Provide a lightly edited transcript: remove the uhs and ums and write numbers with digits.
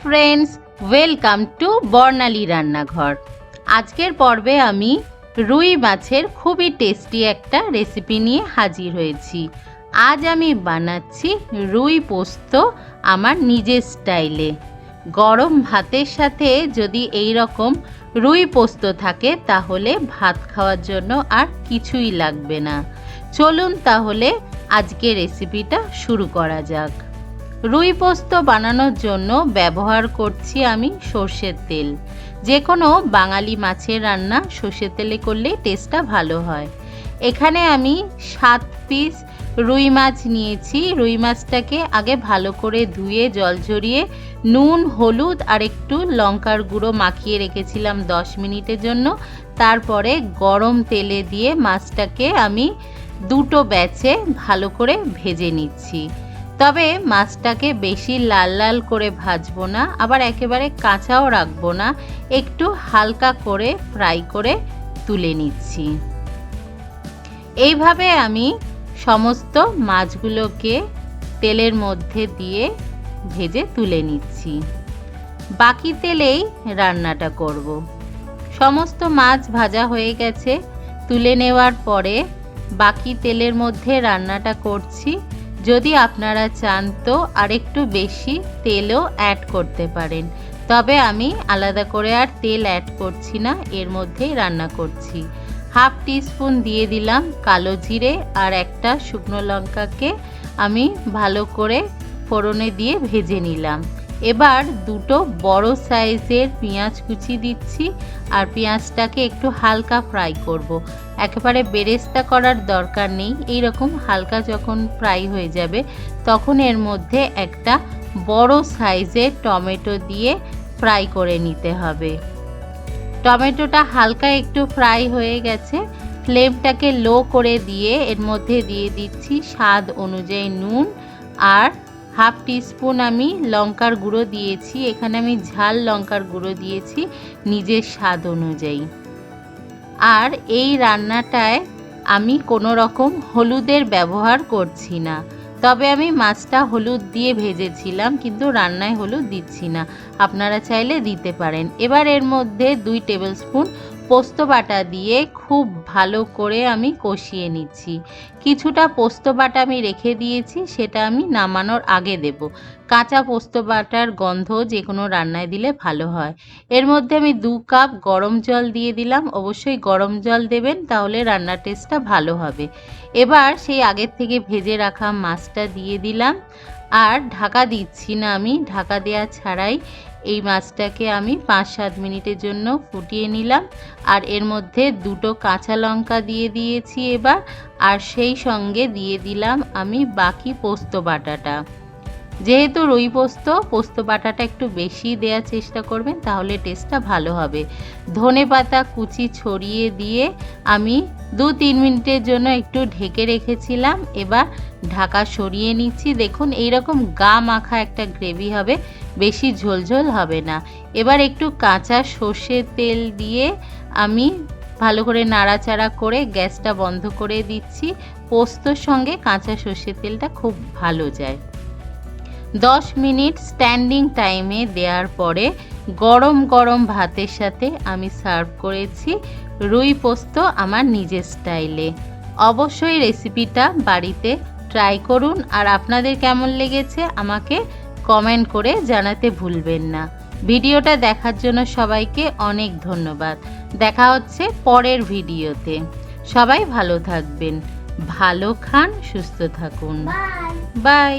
Friends, welcome to বর্ণালী রান্নাঘর। আজকের পর্বে আমি রুই মাছের খুবই টেস্টি একটা রেসিপি নিয়ে হাজির হয়েছি। আজ আমি বানাচ্ছি রুই পোস্ত আমার নিজের স্টাইলে। গরম ভাতের সাথে যদি এই রকম রুই পোস্ত থাকে তাহলে ভাত খাওয়ার জন্য আর কিছুই লাগবে না। চলুন তাহলে আজকে রেসিপিটা শুরু করা যাক। রুই পোস্ত বানানোর জন্য ব্যবহার করছি আমি সর্ষের তেল। যে কোনো বাঙালি মাছের রান্না সর্ষের তেলে করলে টেস্টটা ভালো হয়। এখানে আমি 7 পিস রুই মাছ নিয়েছি। রুই মাছটাকে আগে ভালো করে ধুয়ে জল ঝরিয়ে নুন, হলুদ আর একটু লঙ্কার গুঁড়ো মাখিয়ে রেখেছিলাম 10 মিনিটের জন্য। তারপরে গরম তেলে দিয়ে মাছটাকে আমি দুটো ব্যাচে ভালো করে ভেজে নিচ্ছি। তবে মাছটাকে বেশি লাল লাল করে ভাজবো না, আবার একেবারে কাঁচাও রাখবো না, একটু হালকা করে ফ্রাই করে তুলে নিচ্ছি। এইভাবে আমি সমস্ত মাছগুলোকে তেলের মধ্যে দিয়ে ভেজে তুলে নিচ্ছি। বাকি তেলেই রান্নাটা করব। সমস্ত মাছ ভাজা হয়ে গেছে। তুলে নেওয়ার পরে বাকি তেলের মধ্যে রান্নাটা করছি। যদি আপনারা চান তো আরেকটু বেশি তেলও অ্যাড করতে পারেন, তবে আমি আলাদা করে আর তেল অ্যাড করছি না, এর মধ্যেই রান্না করছি। হাফ টিস্পুন দিয়ে দিলাম কালো জিরে আর একটা শুকনো লঙ্কাকে আমি ভালো করে ফোড়নে দিয়ে ভেজে নিলাম। এবার দুটো বড় সাইজের পেঁয়াজ কুচি দিচ্ছি আর পেঁয়াজটাকে একটু হালকা ফ্রাই করব। একেবারে বেরেস্তা করার দরকার নেই, এই রকম হালকা যখন ফ্রাই হয়ে যাবে তখন এর মধ্যে একটা বড় সাইজের টমেটো দিয়ে ফ্রাই করে নিতে হবে। টমেটোটা হালকা একটু ফ্রাই হয়ে গেছে। ফ্লেমটাকে লো করে দিয়ে এর মধ্যে দিয়ে দিচ্ছি স্বাদ অনুযায়ী নুন আর হাফ টিস্পুন আমি লঙ্কার গুঁড়ো দিয়েছি। এখানে আমি ঝাল লঙ্কার গুঁড়ো দিয়েছি নিজের স্বাদ অনুযায়ী। আর এই রান্নাটায় আমি কোনো রকম হলুদের ব্যবহার করছি না, তবে আমি মাছটা হলুদ দিয়ে ভেজেছিলাম, কিন্তু রান্নায় হলুদ দিচ্ছি না, আপনারা চাইলে দিতে পারেন। এবার এর মধ্যে 2 টেবিল স্পুন পোস্ত বাটা দিয়ে খুব ভালো করে আমি কষিয়ে নিচ্ছি। কিছুটা পোস্ত বাটা আমি রেখে দিয়েছি, সেটা আমি নামানোর আগে দেব। কাঁচা পোস্ত বাটার গন্ধ যে কোনো রান্নায় দিলে ভালো হয়। এর মধ্যে আমি 2 কাপ গরম জল দিয়ে দিলাম। অবশ্যই গরম জল দেবেন, তাহলে রান্নার টেস্টটা ভালো হবে। এবার সেই আগের থেকে ভেজে রাখা মাছটা দিয়ে দিলাম আর ঢাকা দিচ্ছি না, আমি ঢাকা দেওয়া ছাড়াই এই মাছটাকে আমি 5-7 মিনিটের জন্য ফুটিয়ে নিলাম। আর এর মধ্যে 2টো কাঁচা লঙ্কা দিয়ে দিয়েছি এবার, আর সেই সঙ্গে দিয়ে দিলাম আমি বাকি পোস্ত বাটাটা। যেহেতু রুই পোস্ত বাটাটা একটু বেশি দেওয়ার চেষ্টা করবেন, তাহলে টেস্টটা ভালো হবে। ধনেপাতা কুচি ছড়িয়ে দিয়ে আমি 2-3 মিনিটের জন্য একটু ঢেকে রেখেছিলাম। এবার ঢাকা সরিয়ে নিচ্ছি। দেখুন এইরকম গা মাখা একটা গ্রেভি হবে, বেশি ঝোলঝোল হবে না। এবার একটু কাঁচা সর্ষের তেল দিয়ে আমি ভালো করে নাড়াচাড়া করে গ্যাসটা বন্ধ করে দিচ্ছি। পোস্তর সঙ্গে কাঁচা সর্ষের তেলটা খুব ভালো যায়। 10 মিনিট স্ট্যান্ডিং টাইমে দেওয়ার পরে গরম গরম ভাতের সাথে আমি সার্ভ করেছি রুই পোস্ত আমার নিজের স্টাইলে। অবশ্যই রেসিপিটা বাড়িতে ট্রাই করুন, আর আপনাদের কেমন লেগেছে আমাকে কমেন্ট করে জানাতে ভুলবেন না। ভিডিওটা দেখার জন্য সবাইকে অনেক ধন্যবাদ। দেখা হচ্ছে পরের ভিডিওতে। সবাই ভালো থাকবেন, ভালো খান, সুস্থ থাকুন। বাই।